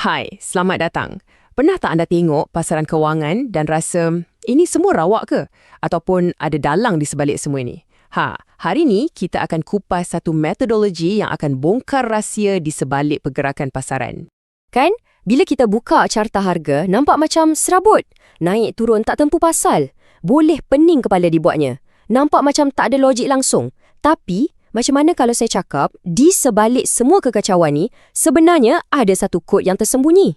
Hai, selamat datang. Pernah tak anda tengok pasaran kewangan dan rasa, ini semua rawak ke? Ataupun ada dalang di sebalik semua ini? Hari ni kita akan kupas satu metodologi yang akan bongkar rahsia di sebalik pergerakan pasaran. Kan? Bila kita buka carta harga, nampak macam serabut. Naik turun tak tempu pasal. Boleh pening kepala dibuatnya. Nampak macam tak ada logik langsung. Tapi, macam mana kalau saya cakap, di sebalik semua kekacauan ni, sebenarnya ada satu kod yang tersembunyi.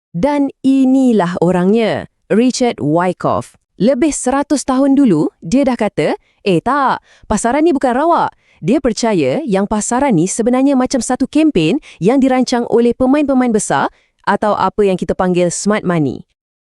Dan inilah orangnya, Richard Wyckoff. Lebih 100 tahun dulu, dia dah kata, tak, pasaran ni bukan rawak. Dia percaya yang pasaran ni sebenarnya macam satu kempen yang dirancang oleh pemain-pemain besar atau apa yang kita panggil smart money.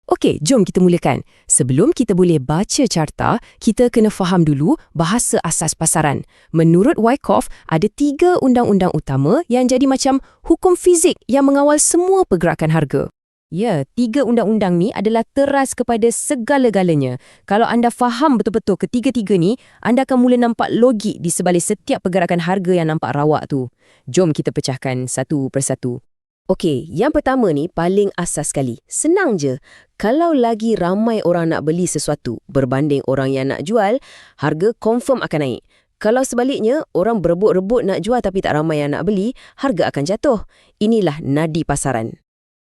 Okey, jom kita mulakan. Sebelum kita boleh baca carta, kita kena faham dulu bahasa asas pasaran. Menurut Wyckoff, ada 3 undang-undang utama yang jadi macam hukum fizik yang mengawal semua pergerakan harga. Ya, 3 undang-undang ni adalah teras kepada segala-galanya. Kalau anda faham betul-betul ketiga-tiga ni, anda akan mula nampak logik di sebalik setiap pergerakan harga yang nampak rawak tu. Jom kita pecahkan satu persatu. Okey, yang pertama ni paling asas sekali. Senang je. Kalau lagi ramai orang nak beli sesuatu berbanding orang yang nak jual, harga confirm akan naik. Kalau sebaliknya, orang berebut-rebut nak jual tapi tak ramai yang nak beli, harga akan jatuh. Inilah nadi pasaran.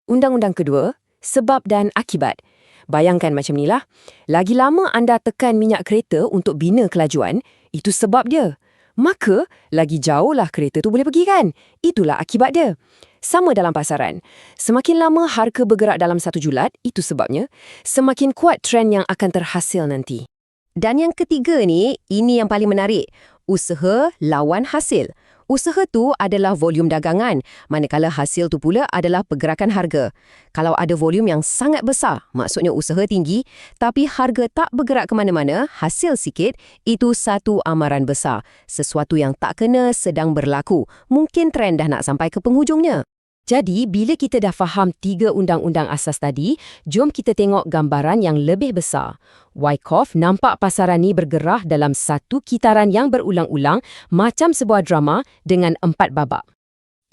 Undang-undang kedua, sebab dan akibat. Bayangkan macam inilah. Lagi lama anda tekan minyak kereta untuk bina kelajuan, itu sebab dia. Maka, lagi jauhlah kereta tu boleh pergi kan? Itulah akibat dia. Sama dalam pasaran. Semakin lama harga bergerak dalam satu julat, itu sebabnya, semakin kuat trend yang akan terhasil nanti. Dan yang ketiga ni, ini yang paling menarik. Usaha lawan hasil. Usaha tu adalah volume dagangan, manakala hasil tu pula adalah pergerakan harga. Kalau ada volume yang sangat besar, maksudnya usaha tinggi, tapi harga tak bergerak ke mana-mana, hasil sikit, itu satu amaran besar. Sesuatu yang tak kena sedang berlaku. Mungkin trend dah nak sampai ke penghujungnya. Jadi, bila kita dah faham 3 undang-undang asas tadi, jom kita tengok gambaran yang lebih besar. Wyckoff nampak pasaran ni bergerah dalam satu kitaran yang berulang-ulang macam sebuah drama dengan 4 babak.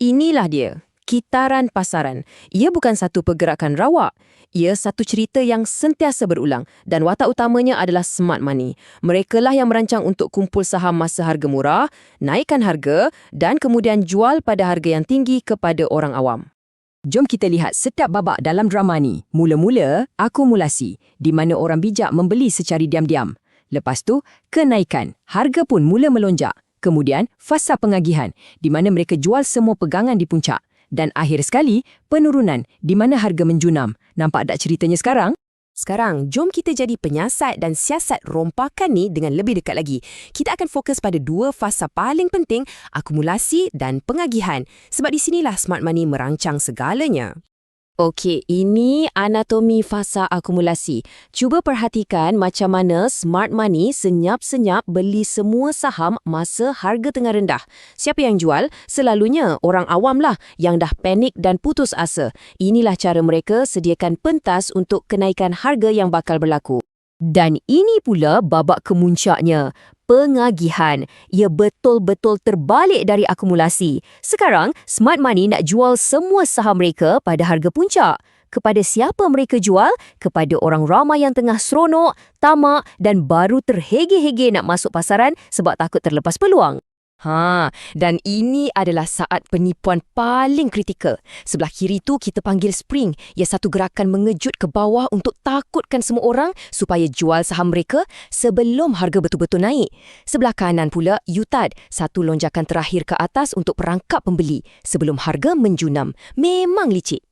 Inilah dia, kitaran pasaran. Ia bukan satu pergerakan rawak. Ia satu cerita yang sentiasa berulang dan watak utamanya adalah smart money. Merekalah yang merancang untuk kumpul saham masa harga murah, naikkan harga dan kemudian jual pada harga yang tinggi kepada orang awam. Jom kita lihat setiap babak dalam drama ni. Mula-mula, akumulasi, di mana orang bijak membeli secara diam-diam. Lepas tu, kenaikan. Harga pun mula melonjak. Kemudian, fasa pengagihan, di mana mereka jual semua pegangan di puncak. Dan akhir sekali, penurunan di mana harga menjunam. Nampak tak ceritanya sekarang? Sekarang, jom kita jadi penyiasat dan siasat rompakan ni dengan lebih dekat lagi. Kita akan fokus pada 2 fasa paling penting, akumulasi dan pengagihan. Sebab di sinilah smart money merancang segalanya. Okey, ini anatomi fasa akumulasi. Cuba perhatikan macam mana smart money senyap-senyap beli semua saham masa harga tengah rendah. Siapa yang jual? Selalunya orang awam lah yang dah panik dan putus asa. Inilah cara mereka sediakan pentas untuk kenaikan harga yang bakal berlaku. Dan ini pula babak kemuncaknya, pengagihan. Ia betul-betul terbalik dari akumulasi. Sekarang, smart money nak jual semua saham mereka pada harga puncak. Kepada siapa mereka jual? Kepada orang ramai yang tengah seronok, tamak dan baru terhege-hege nak masuk pasaran sebab takut terlepas peluang. Dan ini adalah saat penipuan paling kritikal. Sebelah kiri tu kita panggil spring. Ia satu gerakan mengejut ke bawah untuk takutkan semua orang supaya jual saham mereka sebelum harga betul-betul naik. Sebelah kanan pula U-turn, satu lonjakan terakhir ke atas untuk perangkap pembeli sebelum harga menjunam. Memang licik.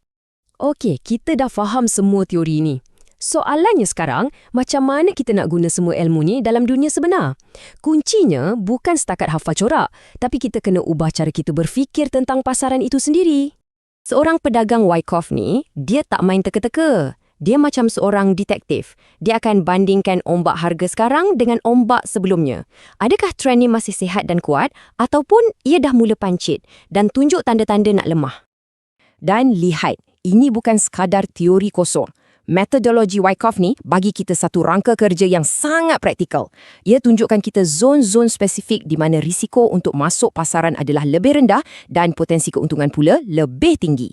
Okey, kita dah faham semua teori ni. Soalannya sekarang, macam mana kita nak guna semua ilmu ni dalam dunia sebenar? Kuncinya bukan setakat hafal corak, tapi kita kena ubah cara kita berfikir tentang pasaran itu sendiri. Seorang pedagang Wyckoff ni, dia tak main teka-teka. Dia macam seorang detektif. Dia akan bandingkan ombak harga sekarang dengan ombak sebelumnya. Adakah trend ni masih sihat dan kuat ataupun ia dah mula pancit dan tunjuk tanda-tanda nak lemah? Dan lihat, ini bukan sekadar teori kosong. Metodologi Wyckoff ni bagi kita satu rangka kerja yang sangat praktikal. Ia tunjukkan kita zon-zon spesifik di mana risiko untuk masuk pasaran adalah lebih rendah dan potensi keuntungan pula lebih tinggi.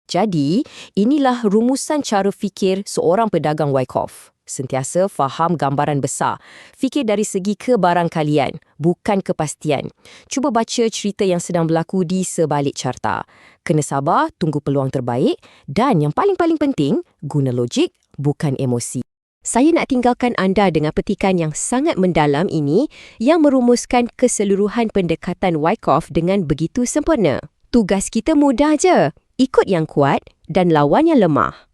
Jadi, inilah rumusan cara fikir seorang pedagang Wyckoff. Sentiasa faham gambaran besar. Fikir dari segi kebarangkalian, bukan kepastian. Cuba baca cerita yang sedang berlaku di sebalik carta. Kena sabar, tunggu peluang terbaik dan yang paling-paling penting, guna logik, bukan emosi. Saya nak tinggalkan anda dengan petikan yang sangat mendalam ini yang merumuskan keseluruhan pendekatan Wyckoff dengan begitu sempurna. Tugas kita mudah je. Ikut yang kuat dan lawan yang lemah.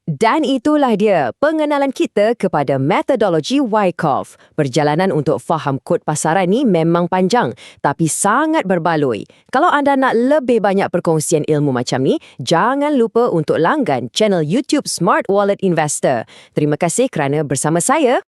Dan itulah dia pengenalan kita kepada metodologi Wyckoff. Perjalanan untuk faham kod pasaran ni memang panjang tapi sangat berbaloi. Kalau anda nak lebih banyak perkongsian ilmu macam ni, jangan lupa untuk langgan channel YouTube Smart Wallet Investor. Terima kasih kerana bersama saya.